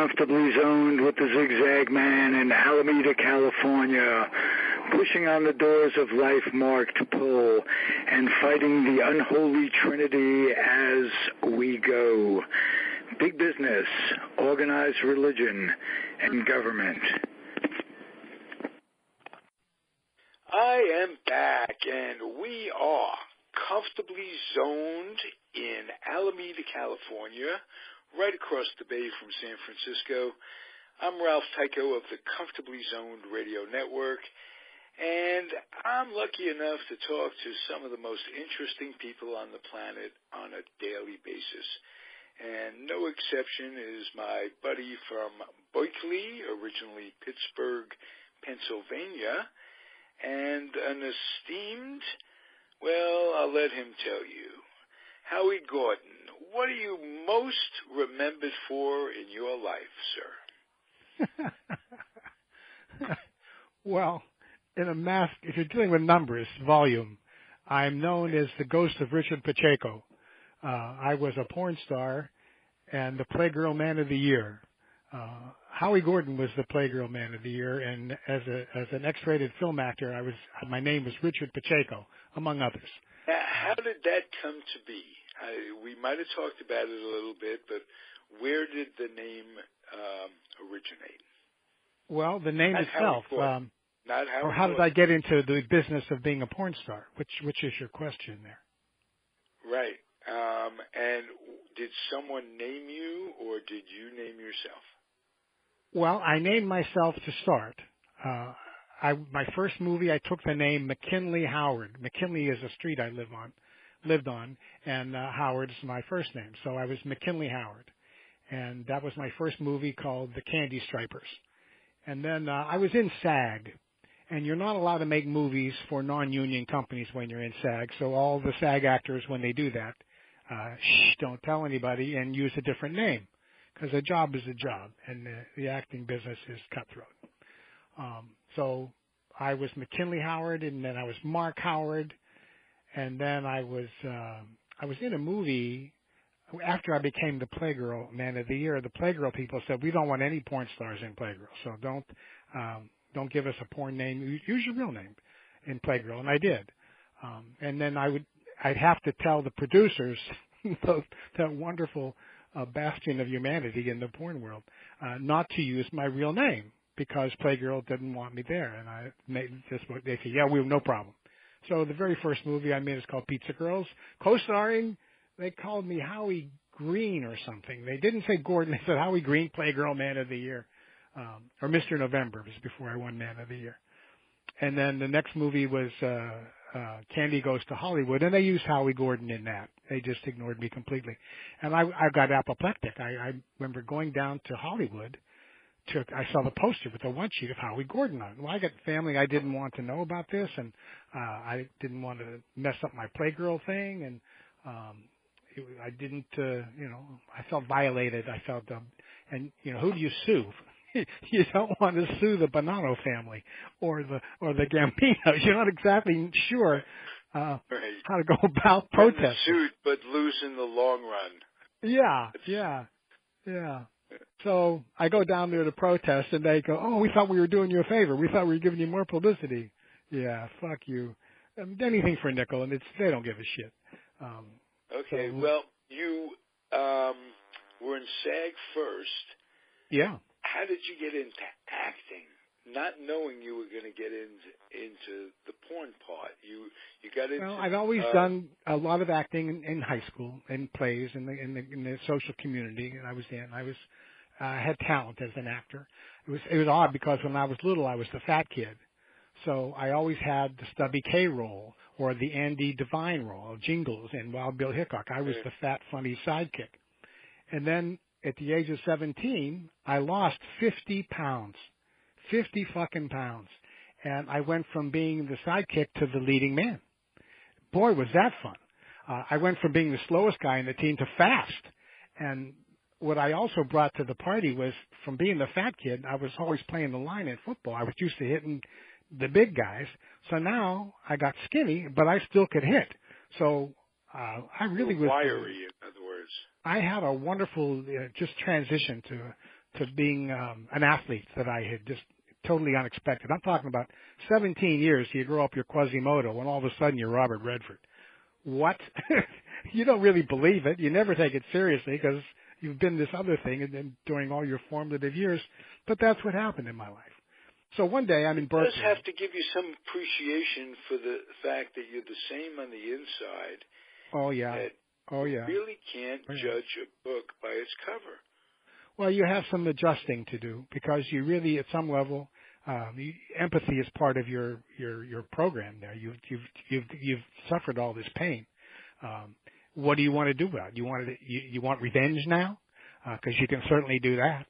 comfortably zoned with the Zigzag Man in Alameda, California, pushing on the doors of life marked pull and fighting the unholy trinity as we go. Big business, organized religion, and government. I am back, and we are comfortably zoned in Alameda, California, right across the bay from San Francisco. I'm Ralph Tyko of the Comfortably Zoned Radio Network, and I'm lucky enough to talk to some of the most interesting people on the planet on a daily basis. And no exception is my buddy from Berkeley, originally Pittsburgh, Pennsylvania, and an esteemed, well, I'll let him tell you. Howie Gordon, what are you most remembered for in your life, sir? Well, in a mask, if you're dealing with numbers, volume, I'm known as the ghost of Richard Pacheco. I was a porn star and the Playgirl Man of the Year. Howie Gordon was the Playgirl Man of the Year, and as an X-rated film actor, my name was Richard Pacheco, among others. How did that come to be? We might have talked about it a little bit, but where did the name originate? Well, the name itself. Not Howie or how did I get into the business of being a porn star? Which is your question there? Right. And did someone name you, or did you name yourself? Well, I named myself to start. My first movie, I took the name McKinley Howard. McKinley is a street I lived on, and Howard is my first name. So I was McKinley Howard. And that was my first movie called The Candy Stripers. And then I was in SAG. And you're not allowed to make movies for non-union companies when you're in SAG. So all the SAG actors, when they do that, don't tell anybody and use a different name. Because a job is a job, and the acting business is cutthroat. So I was McKinley Howard, and then I was Mark Howard, and then I was in a movie after I became the Playgirl Man of the Year. The Playgirl people said, we don't want any porn stars in Playgirl, so don't give us a porn name. Use your real name in Playgirl, and I did. And then I'd have to tell the producers, that wonderful bastion of humanity in the porn world, not to use my real name because Playgirl didn't want me there. And I made they said, yeah, we have no problem. So the very first movie I made is called Pizza Girls. Co-starring, they called me Howie Green or something. They didn't say Gordon. They said Howie Green, Playgirl Man of the Year. Or Mr. November. It was before I won Man of the Year. And then the next movie was Candy Goes to Hollywood, and they used Howie Gordon in that. They just ignored me completely. And I got apoplectic. I remember going down to Hollywood. I saw the poster with the one sheet of Howie Gordon on it. Well, I got family I didn't want to know about this, and I didn't want to mess up my Playgirl thing, and I didn't, I felt violated. I felt, and who do you sue? You don't want to sue the Bonanno family or the Gambinos. You're not exactly sure how to go about protesting. Suit, but lose in the long run. Yeah. So I go down there to protest, and they go, "Oh, we thought we were doing you a favor. We thought we were giving you more publicity." Yeah, fuck you. Anything for a nickel, and they don't give a shit. Okay, well, you were in SAG first. Yeah. How did you get into acting, not knowing you were going to get into the porn part? You got into. Well, I've always done a lot of acting in high school, in plays, in the social community, and I had talent as an actor. It was odd because when I was little, I was the fat kid, so I always had the Stubby K role or the Andy Devine role, Jingles in Wild Bill Hickok. I was the fat, funny sidekick, and then at the age of 17, I lost 50 pounds, 50 fucking pounds. And I went from being the sidekick to the leading man. Boy, was that fun. I went from being the slowest guy in the team to fast. And what I also brought to the party was from being the fat kid, I was always playing the line in football. I was used to hitting the big guys. So now I got skinny, but I still could hit. So I really was wiry, in other words. I had a wonderful just transition to being an athlete that I had just totally unexpected. I'm talking about 17 years. You grow up, you're Quasimodo, and all of a sudden you're Robert Redford. What? You don't really believe it. You never take it seriously because you've been this other thing and then during all your formative years. But that's what happened in my life. So one day I'm in Berkeley. It does have to give you some appreciation for the fact that you're the same on the inside. Oh, yeah. Oh, yeah. You really can't judge a book by its cover. Well, you have some adjusting to do because you really, at some level, empathy is part of your program. There, you've suffered all this pain. What do you want to do about it? You want revenge now? Because you can certainly do that.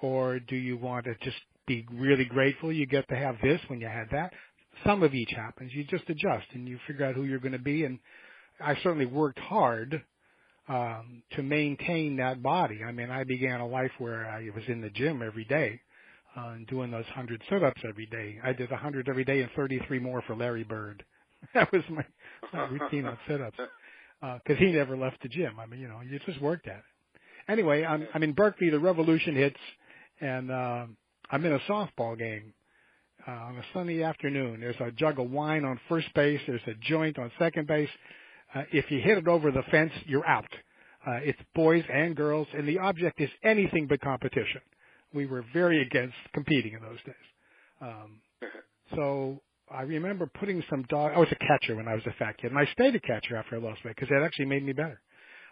Or do you want to just be really grateful you get to have this when you had that? Some of each happens. You just adjust and you figure out who you're going to be. And I certainly worked hard to maintain that body. I mean, I began a life where I was in the gym every day and doing those 100 sit-ups every day. I did 100 every day and 33 more for Larry Bird. That was my routine on sit-ups because he never left the gym. I mean, you just worked at it. Anyway, I'm in Berkeley. The revolution hits, and I'm in a softball game on a sunny afternoon. There's a jug of wine on first base. There's a joint on second base. If you hit it over the fence, you're out. It's boys and girls, and the object is anything but competition. We were very against competing in those days. So I remember putting some dog. I was a catcher when I was a fat kid, and I stayed a catcher after I lost weight because that actually made me better.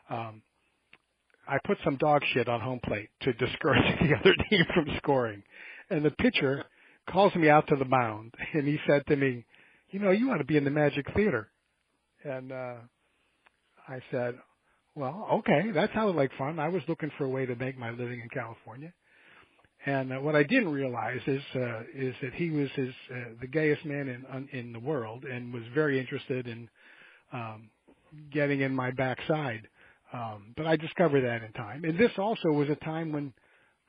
I put some dog shit on home plate to discourage the other team from scoring. And the pitcher calls me out to the mound, and he said to me, you ought to be in the Magic Theater. And I said, well, okay, that sounded like fun. I was looking for a way to make my living in California. And what I didn't realize is that he was the gayest man in the world and was very interested in getting in my backside. But I discovered that in time. And this also was a time when,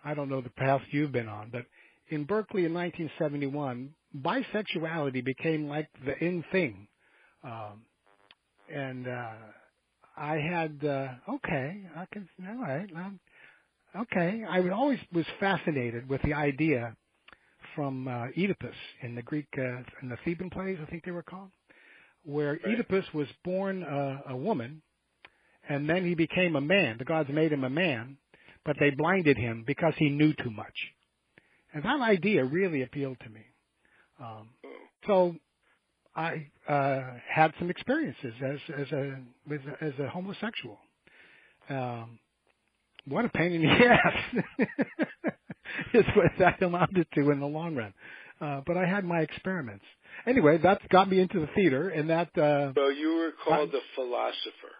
I don't know the path you've been on, but in Berkeley in 1971, bisexuality became like the in thing. And I had, I always was fascinated with the idea from Oedipus in the Greek, in the Theban plays, I think they were called, where Oedipus was born a woman, and then he became a man. The gods made him a man, but they blinded him because he knew too much. And that idea really appealed to me. So I had some experiences as a homosexual. What a pain in the ass is what that amounted to in the long run. But I had my experiments. Anyway, that got me into the theater, and that. So you were called a philosopher.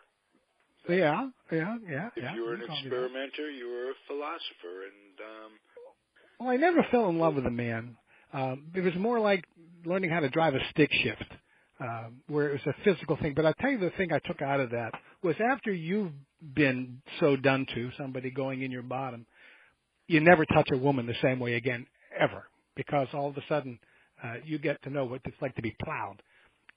Yeah. If you were an experimenter, you were a philosopher, and. Well, I never fell in love with a man. It was more like learning how to drive a stick shift, where it was a physical thing. But I'll tell you the thing I took out of that was after you've been so done to, somebody going in your bottom, you never touch a woman the same way again, ever, because all of a sudden you get to know what it's like to be plowed.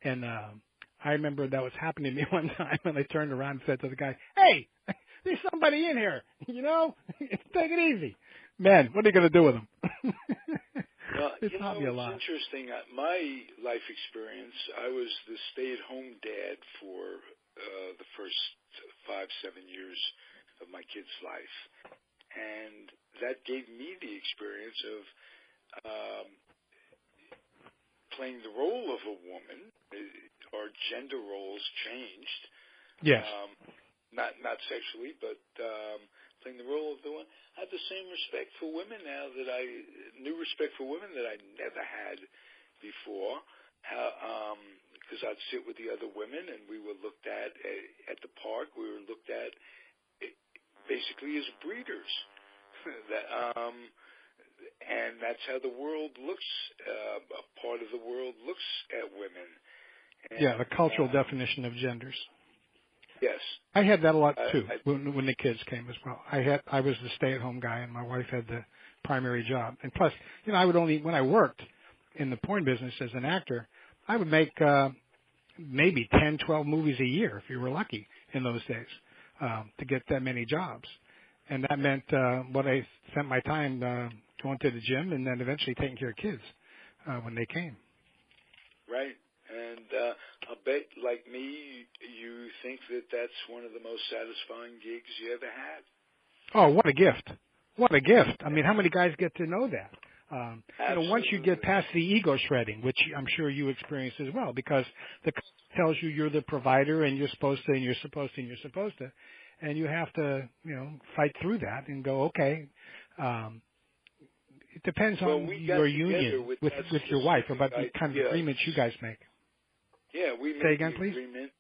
And I remember that was happening to me one time, and I turned around and said to the guy, hey, there's somebody in here, take it easy. Man, what are you going to do with them? Well, it's interesting. My life experience, I was the stay-at-home dad for the first 5-7 years of my kid's life. And that gave me the experience of playing the role of a woman. Our gender roles changed. Yes. Not sexually, but playing the role of the one. I have the same respect for women now new respect for women that I never had before. Because I'd sit with the other women and we were looked at the park. We were looked at basically as breeders. And that's how the world looks, a part of the world looks at women. And, the cultural definition of genders. Yes. I had that a lot too when the kids came as well. I was the stay-at-home guy, and my wife had the primary job. And plus, I would when I worked in the porn business as an actor, I would make maybe 10, 12 movies a year if you were lucky in those days to get that many jobs. And that meant what I spent my time going to the gym and then eventually taking care of kids when they came. Right. And I'll bet, like me, you think that that's one of the most satisfying gigs you ever had. Oh, what a gift. What a gift. I mean, how many guys get to know that? Once you get past the ego shredding, which I'm sure you experience as well, because the coach tells you you're the provider and you're supposed to and you're supposed to and you're supposed to, and you have to, fight through that and go, okay. It depends on your union with your wife about the kind of agreements you guys make. Yeah, we Say made again, the please? agreement,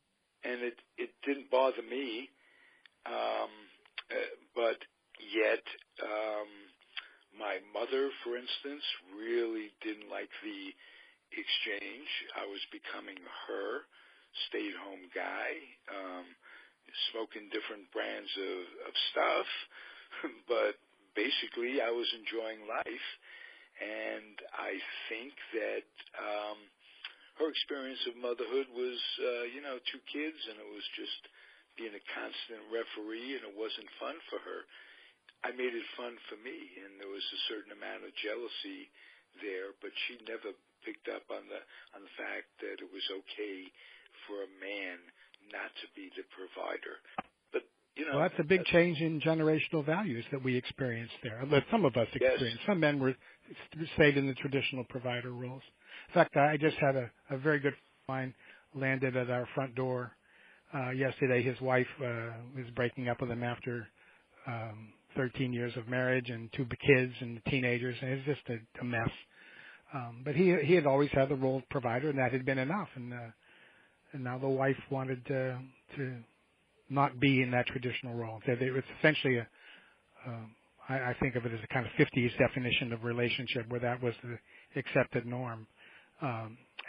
and it didn't bother me, but yet my mother, for instance, really didn't like the exchange. I was becoming her stay-at-home guy, smoking different brands of stuff, but basically I was enjoying life, and I think that her experience of motherhood was, 2 kids, and it was just being a constant referee, and it wasn't fun for her. I made it fun for me, and there was a certain amount of jealousy there, but she never picked up on the fact that it was okay for a man not to be the provider. But well, that's a big change in generational values that we experienced there. That some of us experienced. Yes. Some men stayed in the traditional provider roles. In fact, I just had a very good friend of mine landed at our front door yesterday. His wife was breaking up with him after 13 years of marriage and 2 kids and teenagers, and it was just a mess. But he had always had the role of provider, and that had been enough. And now the wife wanted to not be in that traditional role. It's essentially I think of it as a kind of 50s definition of relationship where that was the accepted norm.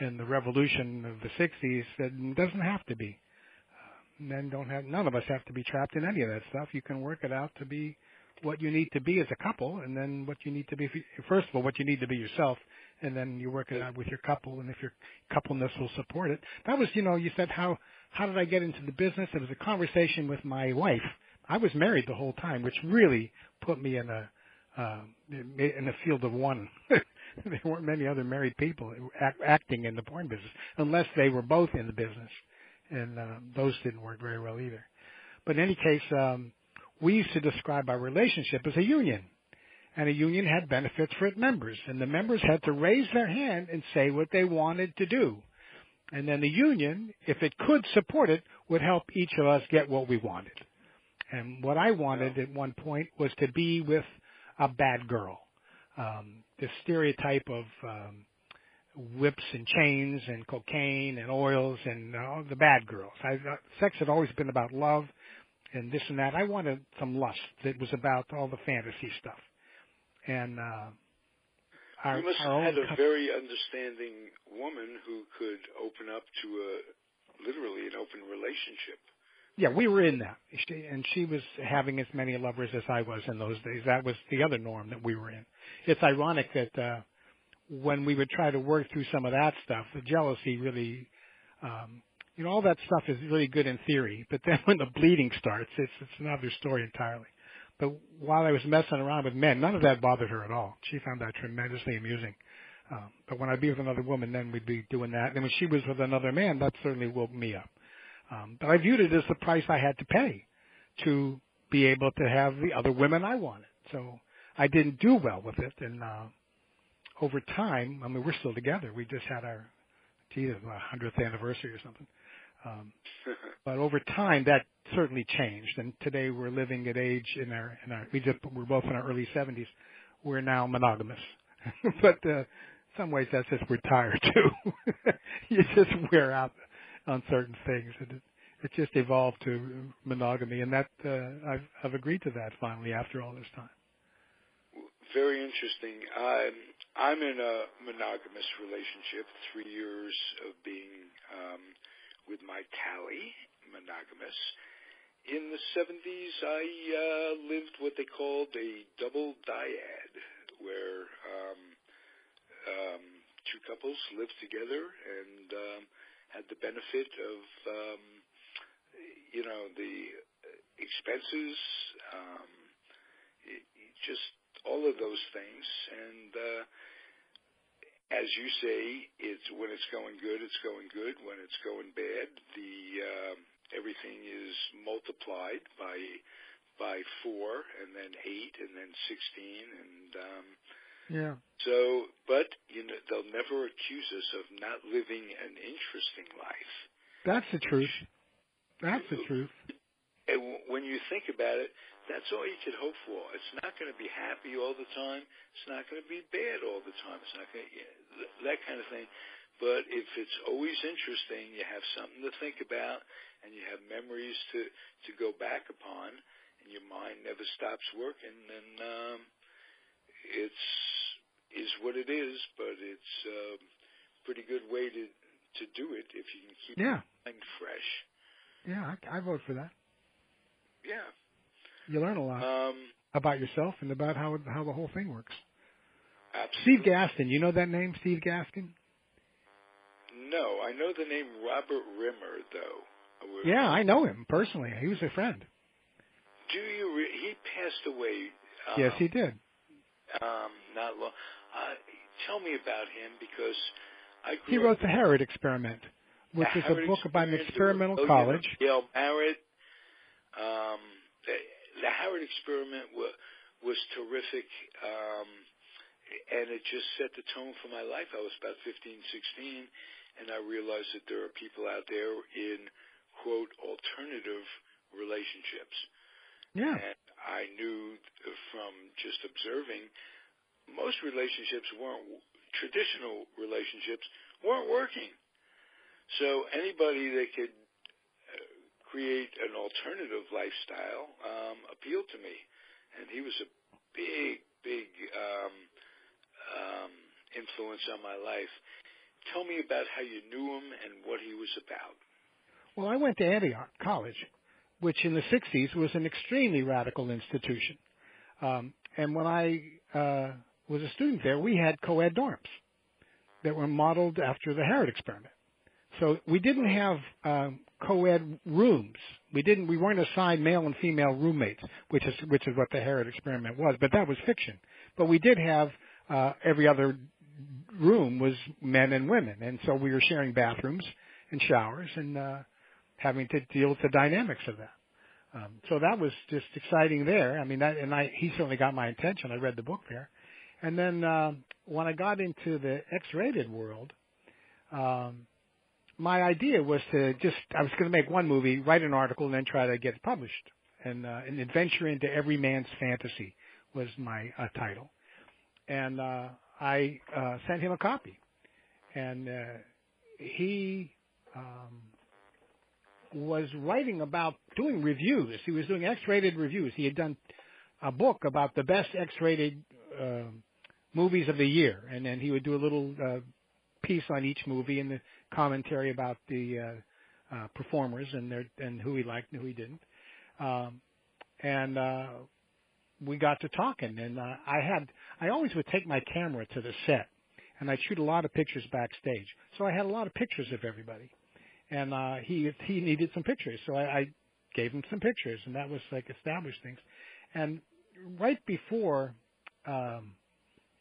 In the revolution of the 60s, that doesn't have to be. None of us have to be trapped in any of that stuff. You can work it out to be what you need to be as a couple, and then what you need to be, first of all, what you need to be yourself, and then you work it out with your couple, and if your coupleness will support it. That was, you said, how did I get into the business? It was a conversation with my wife. I was married the whole time, which really put me in a field of one. There weren't many other married people acting in the porn business, unless they were both in the business. And those didn't work very well either. But in any case, we used to describe our relationship as a union. And a union had benefits for its members. And the members had to raise their hand and say what they wanted to do. And then the union, if it could support it, would help each of us get what we wanted. And what I wanted at one point was to be with a bad girl. The stereotype of whips and chains and cocaine and oils and the bad girls. Sex had always been about love and this and that. I wanted some lust that was about all the fantasy stuff. And you must have had a very understanding woman who could open up to literally an open relationship. Yeah, we were in that. And she was having as many lovers as I was in those days. That was the other norm that we were in. It's ironic that when we would try to work through some of that stuff, the jealousy really, all that stuff is really good in theory. But then when the bleeding starts, it's another story entirely. But while I was messing around with men, none of that bothered her at all. She found that tremendously amusing. But when I'd be with another woman, then we'd be doing that. And when she was with another man, that certainly woke me up. But I viewed it as the price I had to pay to be able to have the other women I wanted. So I didn't do well with it. And over time, we're still together. We just had our 100th anniversary or something. But over time, that certainly changed. And today we're living at age we're both in our early 70s. We're now monogamous. But in some ways, that's just we're tired too. You just wear out on certain things. It just evolved to monogamy, and that I've agreed to that finally after all this time. Very interesting. I'm in a monogamous relationship, 3 years of being with my tally, monogamous. In the 70s, I lived what they called a double dyad, where 2 couples lived together and had the benefit of, the expenses, just all of those things. And as you say, it's when it's going good, it's going good. When it's going bad, everything is multiplied by 4, and then 8, and then 16, and yeah. So, but they'll never accuse us of not living an interesting life. That's the truth. That's the truth. And when you think about it, that's all you could hope for. It's not going to be happy all the time. It's not going to be bad all the time. It's not going to, that kind of thing. But if it's always interesting, you have something to think about, and you have memories to go back upon, and your mind never stops working, then is what it is. But it's a pretty good way to do it if you can keep your mind fresh. Yeah, I vote for that. Yeah. You learn a lot about yourself and about how the whole thing works. Absolutely. Steve Gaskin, you know that name, Steve Gaskin? No, I know the name Robert Rimmer, though. Yeah, I know him personally. He was a friend. Do you? He passed away. Yes, he did. Not long. Tell me about him, because I grew He wrote The Harrod Experiment, which is a book about an experimental college. Yale Barrett. The Harrod Experiment was terrific, and it just set the tone for my life. I was about 15, 16, and I realized that there are people out there in, quote, alternative relationships. Yeah. And I knew from just observing, most traditional relationships weren't working. So anybody that could create an alternative lifestyle appealed to me, and he was a big influence on my life. Tell me about how you knew him and what he was about. Well, I went to Antioch College, which in the 60s was an extremely radical institution. And when I was a student there, we had co-ed dorms that were modeled after the Harrod Experiment. So we didn't have co-ed rooms. We weren't assigned male and female roommates, which is what the Harrod Experiment was. But that was fiction. But we did have every other room was men and women, and so we were sharing bathrooms and showers and having to deal with the dynamics of that. So that was just exciting there. I mean, he certainly got my attention. I read the book there, and then when I got into the X-rated world. My idea was I was going to make one movie, write an article, and then try to get it published. And an adventure into every man's fantasy was my title. And I sent him a copy. And he was writing about doing reviews. He was doing X-rated reviews. He had done a book about the best X-rated movies of the year. And then he would do a little piece on each movie and the commentary about the performers and who he liked and who he didn't. And we got to talking, and I always would take my camera to the set, and I'd shoot a lot of pictures backstage. So I had a lot of pictures of everybody, and he needed some pictures, so I gave him some pictures, and that was like established things. And right before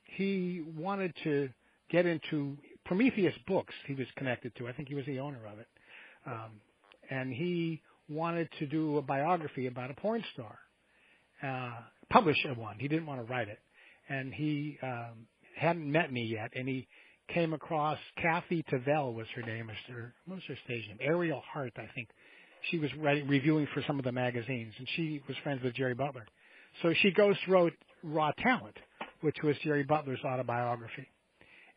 he wanted to get into Prometheus Books, he was connected to. I think he was the owner of it. And he wanted to do a biography about a porn star, publish one. He didn't want to write it. And he hadn't met me yet, and he came across Kathy Tavel was her name. What was her stage name? Ariel Hart, I think. She was reviewing for some of the magazines, and she was friends with Jerry Butler. So she wrote Raw Talent, which was Jerry Butler's autobiography.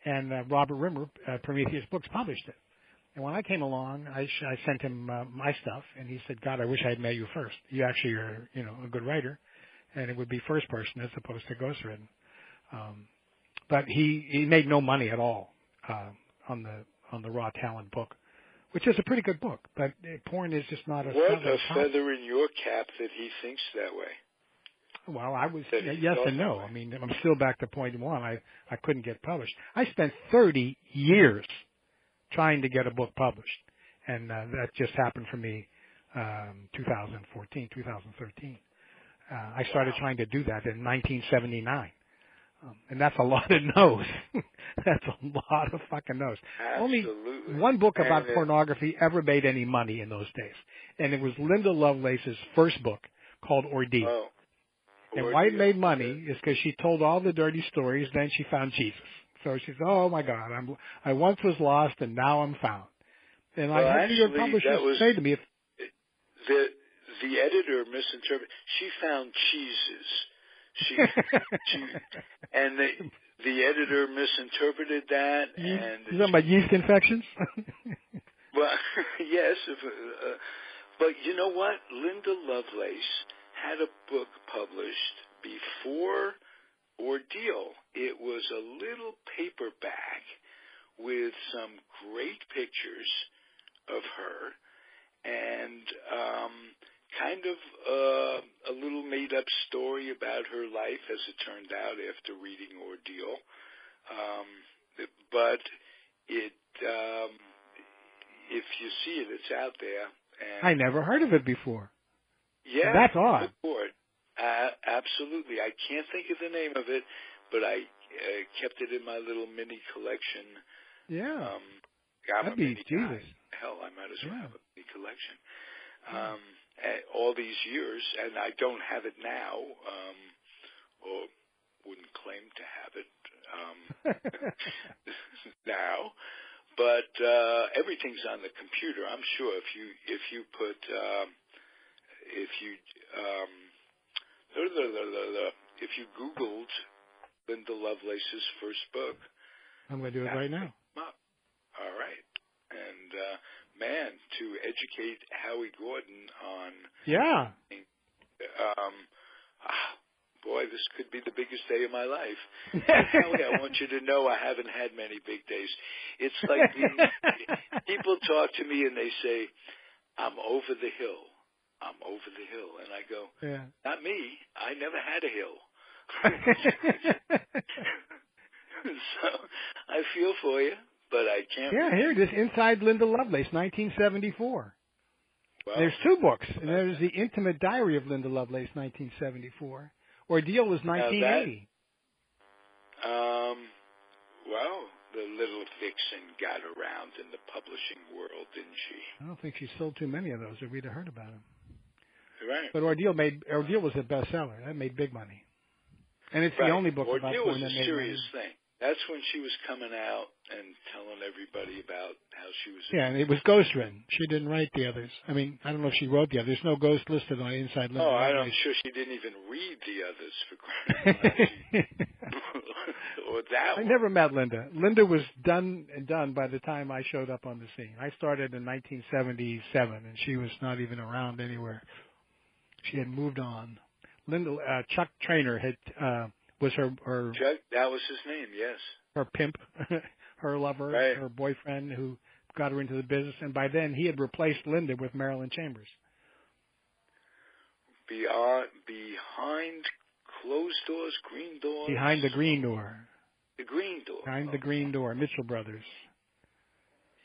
And Robert Rimmer, Prometheus Books, published it. And when I came along, I sent him my stuff, and he said, "God, I wish I had met you first. You actually are, a good writer, and it would be first person as opposed to ghostwritten." But he made no money at all on the Raw Talent book, which is a pretty good book. But porn is just not a. What a feather in your cap that he thinks that way. Well, I was yes and no. I mean, I'm still back to point one. I couldn't get published. I spent 30 years trying to get a book published, and that just happened for me 2013. I started trying to do that in 1979. And that's a lot of no's. That's a lot of fucking no's. Absolutely. Only one book about pornography ever made any money in those days. And it was Linda Lovelace's first book called Ordeal. Oh. And why it made money is because she told all the dirty stories, then she found Jesus. So she said, oh my God, I once was lost and now I'm found. And I had your publishers say to me, the editor misinterpreted. She found cheeses. And the editor misinterpreted that. And you talking about yeast infections? Well, yes. But you know what? Linda Lovelace had a book published before Ordeal. It was a little paperback with some great pictures of her and kind of a little made-up story about her life, as it turned out after reading Ordeal. But it, if you see it, it's out there. And I never heard of it before. Yeah, that's odd. Look for it. Absolutely. I can't think of the name of it, but I kept it in my little mini collection. Yeah. That'd be Jesus. Hell, I might as well have a mini collection. All these years, and I don't have it now, or wouldn't claim to have it now. But everything's on the computer. I'm sure if you put if you Googled Linda Lovelace's first book, I'm going to do it right now. All right, and man, to educate Howie Gordon on boy, this could be the biggest day of my life. Howie, I want you to know I haven't had many big days. It's like people talk to me and they say, I'm over the hill. I'm over the hill. And I go, not me. I never had a hill. So I feel for you, but I can't. Yeah, here it is, Inside Linda Lovelace, 1974. Well, there's two books. And there's The Intimate Diary of Linda Lovelace, 1974. Ordeal was 1980. Well, the Little Dixon got around in the publishing world, didn't she? I don't think she sold too many of those, or we'd have heard about them. Right. But Ordeal was a bestseller. That made big money. And it's the only book about porn that made money. Ordeal was a serious thing. That's when she was coming out and telling everybody about how she was. Yeah, and it was ghost-written. She didn't write the others. I mean, I don't know if she wrote the others. There's no ghost listed on Inside Linda. Oh, I'm sure she didn't even read the others, for crying out loud. Or that I never met Linda. Linda was done by the time I showed up on the scene. I started in 1977, and she was not even around anywhere. She had moved on. Linda, Chuck Traynor was her Chuck, that was his name, yes. Her pimp, her lover, right. Her boyfriend who got her into the business, and by then he had replaced Linda with Marilyn Chambers. Behind closed doors, green doors. Behind the green door. The green door. Behind the green door, Mitchell Brothers.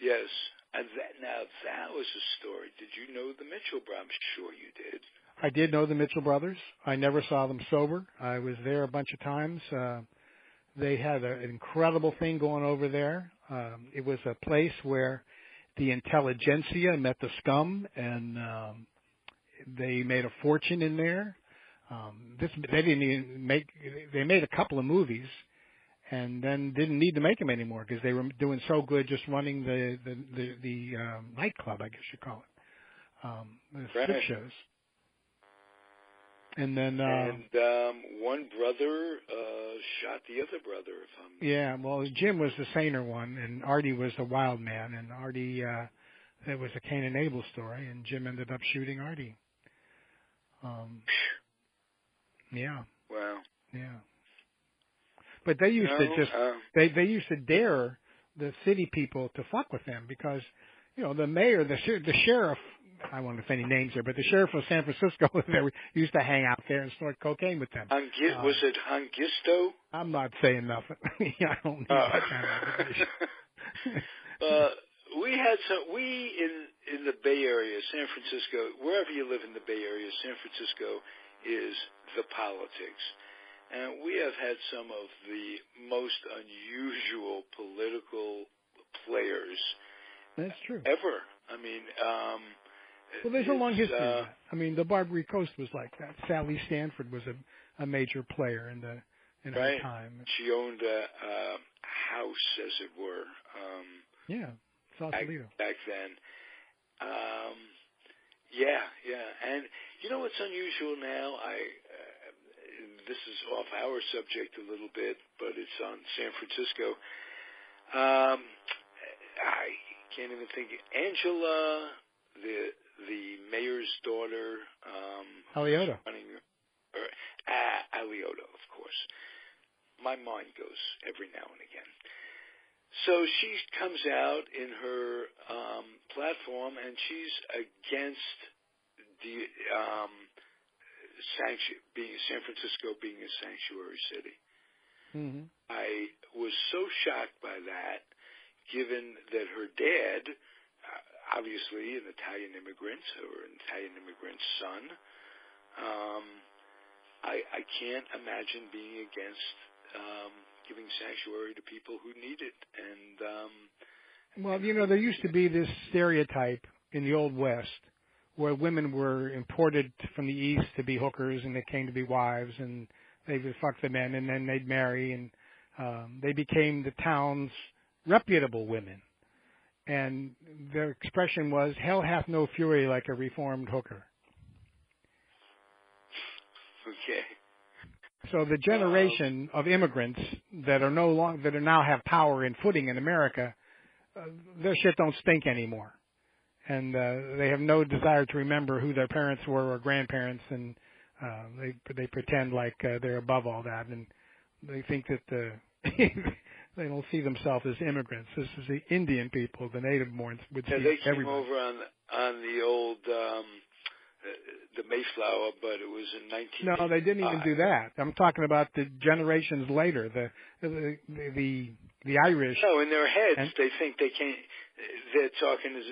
Yes. And that was a story. Did you know the Mitchell Brothers? I'm sure you did. I did know the Mitchell Brothers. I never saw them sober. I was there a bunch of times. They had an incredible thing going over there. It was a place where the intelligentsia met the scum, and they made a fortune in there. They didn't even they made a couple of movies, and then didn't need to make them anymore because they were doing so good just running the nightclub, I guess you call it, the strip shows. And then one brother shot the other brother. Well, Jim was the saner one, and Artie was the wild man. And Artie, it was a Cain and Abel story, and Jim ended up shooting Artie. Yeah. Wow. Yeah. But they used to just they used to dare the city people to fuck with them because, the mayor, the sheriff. I won't say any names here, but the sheriff of San Francisco used to hang out there and snort cocaine with them. Was it Hungisto? I'm not saying nothing. I don't need that kind of information. We in the Bay Area, San Francisco, wherever you live in the Bay Area, San Francisco, is the politics. And we have had some of the most unusual political players That's true. ever. I mean, well, there's a long history of that. I mean, the Barbary Coast was like that. Sally Stanford was a major player in her time. She owned a house, as it were. Yeah, Sausalito. Back then. Yeah. And you know what's unusual now? This is off our subject a little bit, but it's on San Francisco. I can't even think. Angela, the mayor's daughter. Aliota. Aliota, of course. My mind goes every now and again. So she comes out in her platform, and she's against the San Francisco being a sanctuary city. Mm-hmm. I was so shocked by that, given that her dad, obviously an Italian immigrant or an Italian immigrant's son, I can't imagine being against giving sanctuary to people who need it. And well, you know, there used to be this stereotype in the Old West where women were imported from the East to be hookers, and they came to be wives, and they would fuck the men, and then they'd marry, and they became the town's reputable women. And their expression was, "Hell hath no fury like a reformed hooker." Okay. So the generation of immigrants that are now have power and footing in America, their shit don't stink anymore, and they have no desire to remember who their parents were or grandparents, and they pretend like they're above all that, and they think that they don't see themselves as immigrants. This is the Indian people, the native-borns would see they came everybody. over on the old the Mayflower, but it was in 1985. No, they didn't even do that. I'm talking about the generations later, the Irish. No, in their heads, they think they can't. They talk as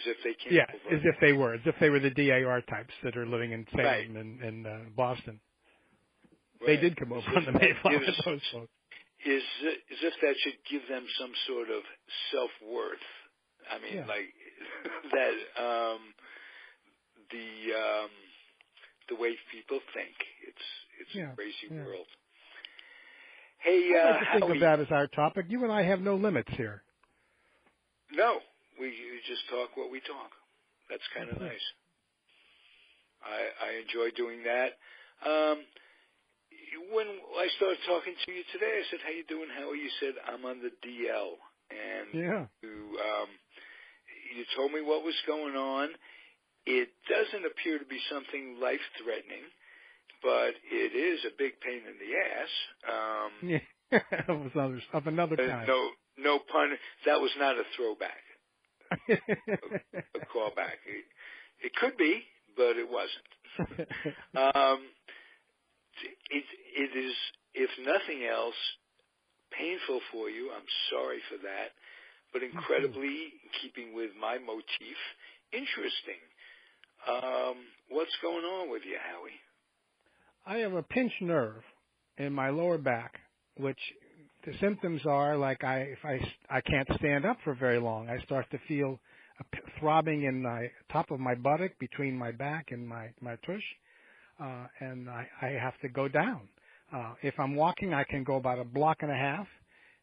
if they can't. Yeah, as if they were the DAR types that are living in Salem and Boston. Right. They did come over on the Mayflower. Those folks. Is as if that should give them some sort of self-worth. I mean, like that. The way people think, it's a crazy world. Hey, I think of that as our topic. You and I have no limits here. No, we just talk what we talk. That's kind of nice. I enjoy doing that. When I started talking to you today, I said, "How you doing, Howie?" You said, "I'm on the DL," and you told me what was going on. It doesn't appear to be something life-threatening, but it is a big pain in the ass. Of another kind. No pun. That was not a throwback, a callback. It could be, but it wasn't. It is, if nothing else, painful for you. I'm sorry for that, but incredibly in keeping with my motif, interesting. What's going on with you, Howie? I have a pinched nerve in my lower back, which the symptoms are like if I can't stand up for very long. I start to feel a throbbing in my top of my buttock between my back and my tush, and I have to go down. If I'm walking, I can go about a block and a half,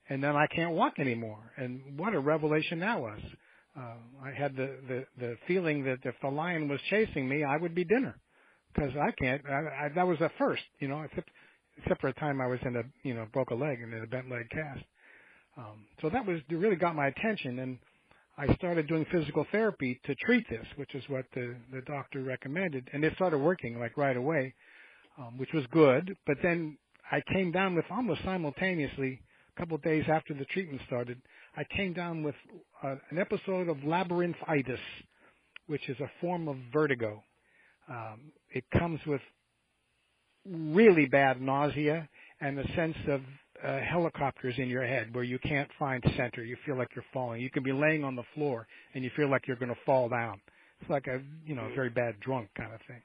and then I can't walk anymore. And what a revelation that was. I had the feeling that if the lion was chasing me, I would be dinner, because I can't. That was a first, except for a time I was broke a leg and in a bent leg cast. So that really got my attention, and I started doing physical therapy to treat this, which is what the doctor recommended, and it started working like right away, which was good. But then I came down with almost simultaneously, a couple of days after the treatment started, I came down with an episode of labyrinthitis, which is a form of vertigo. It comes with really bad nausea and a sense of helicopters in your head where you can't find center. You feel like you're falling. You can be laying on the floor and you feel like you're going to fall down. It's like a very bad drunk kind of thing.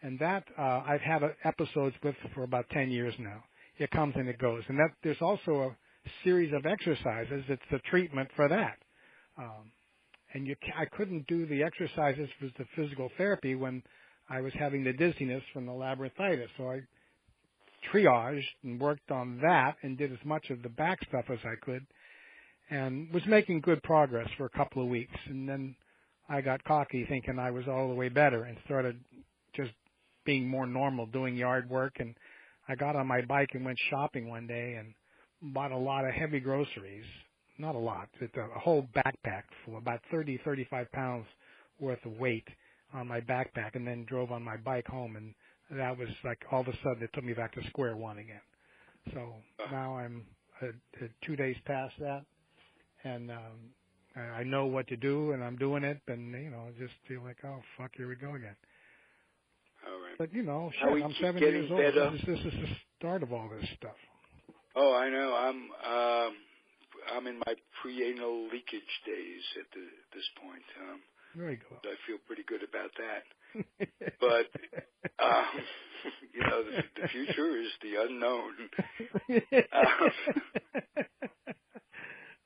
And that I've had episodes with for about 10 years now. It comes and it goes. And that there's also a series of exercises. It's the treatment for that. And I couldn't do the exercises for the physical therapy when I was having the dizziness from the labyrinthitis. So I triaged and worked on that and did as much of the back stuff as I could and was making good progress for a couple of weeks. And then I got cocky thinking I was all the way better and started just being more normal, doing yard work. And I got on my bike and went shopping one day and bought a lot of heavy groceries. Not a lot. It's a whole backpack full, about 35 pounds worth of weight on my backpack, and then drove on my bike home. And that was like all of a sudden it took me back to square one again. So now I'm 2 days past that, and I know what to do, and I'm doing it, and I just feel like, oh fuck, here we go again. All right. But shit, I'm 7 years old. This is the start of all this stuff. Oh, I know. I'm in my preanal leakage days at this point. Very good. I feel pretty good about that. But the future is the unknown.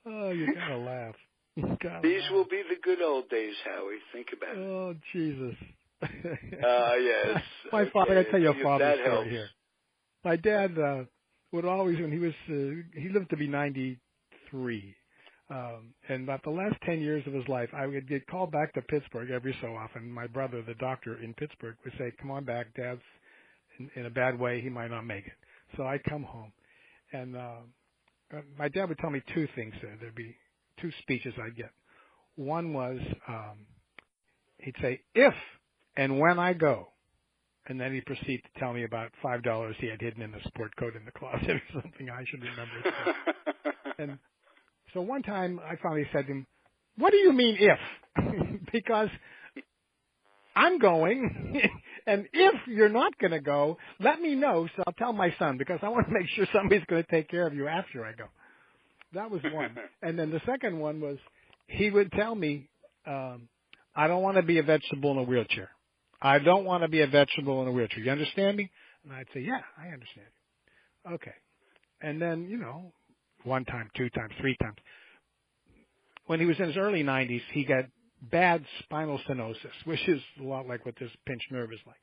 Oh, you gotta laugh. These will be the good old days, Howie. Think about it. Oh, Jesus. Yes. My father, I tell you a father's story helps. here. My dad would always, when he lived to be 93, and about the last 10 years of his life, I would get called back to Pittsburgh every so often. My brother, the doctor in Pittsburgh, would say, come on back, Dad's in a bad way, he might not make it. So I'd come home, and my dad would tell me two things there. There'd be two speeches I'd get. One was, he'd say, if and when I go, and then he'd proceed to tell me about $5 he had hidden in the sport coat in the closet or something I should remember. And so one time I finally said to him, what do you mean if? Because I'm going, and if you're not going to go, let me know so I'll tell my son, because I want to make sure somebody's going to take care of you after I go. That was one. And then the second one was he would tell me, I don't want to be a vegetable in a wheelchair. I don't want to be a vegetable in a wheelchair. You understand me? And I'd say, yeah, I understand you. Okay. And then, one time, two times, three times. When he was in his early 90s, he got bad spinal stenosis, which is a lot like what this pinched nerve is like.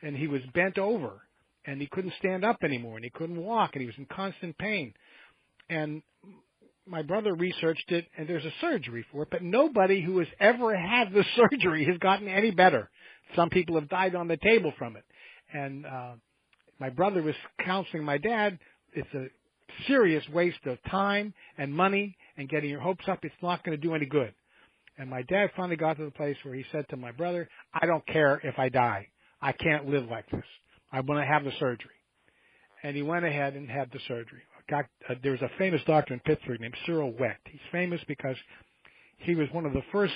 And he was bent over, and he couldn't stand up anymore, and he couldn't walk, and he was in constant pain. And my brother researched it, and there's a surgery for it, but nobody who has ever had the surgery has gotten any better. Some people have died on the table from it. And my brother was counseling my dad. It's a serious waste of time and money and getting your hopes up. It's not going to do any good. And my dad finally got to the place where he said to my brother, I don't care if I die. I can't live like this. I want to have the surgery. And he went ahead and had the surgery. There was a famous doctor in Pittsburgh named Cyril Wecht. He's famous because he was one of the first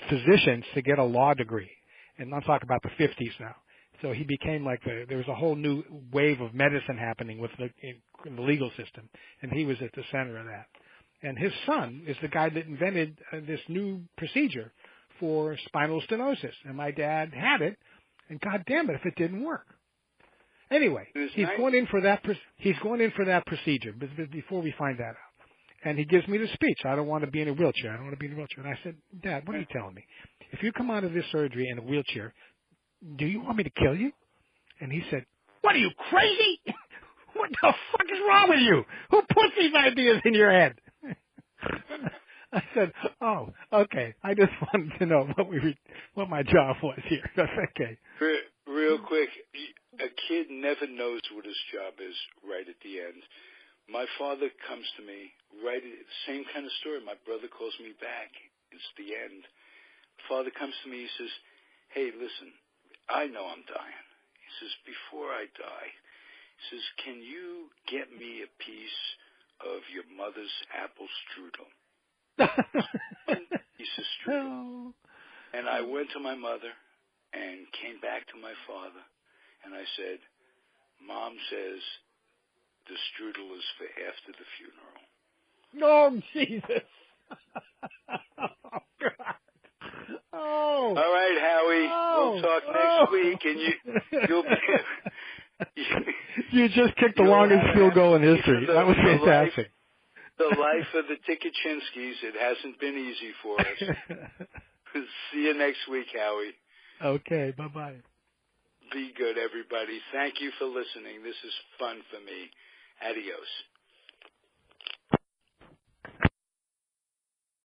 physicians to get a law degree. And I'm talking about the 50s now. So he became like there was a whole new wave of medicine happening in the legal system, and he was at the center of that. And his son is the guy that invented this new procedure for spinal stenosis. And my dad had it, and God damn it if it didn't work. Anyway, he's going in for that procedure before we find that out. And he gives me the speech. I don't want to be in a wheelchair. I don't want to be in a wheelchair. And I said, Dad, what are you telling me? If you come out of this surgery in a wheelchair, do you want me to kill you? And he said, what are you, crazy? What the fuck is wrong with you? Who puts these ideas in your head? I said, oh, okay. I just wanted to know what my job was here. That's okay. Real quick, a kid never knows what his job is right at the end. My father comes to me right at the same kind of story. My brother calls me back. It's the end. Father comes to me. He says, hey, listen, I know I'm dying. He says, before I die, he says, can you get me a piece of your mother's apple strudel? One piece of strudel. And I went to my mother and came back to my father, and I said, Mom says the strudel is for after the funeral. Oh, Jesus. Oh, God. Oh. All right, Howie. We'll talk next week, and You'll be. You just kicked the longest field goal in history. That was fantastic. The life of the Tikachinskis. It hasn't been easy for us. See you next week, Howie. Okay, bye-bye. Be good, everybody. Thank you for listening. This is fun for me. Adios.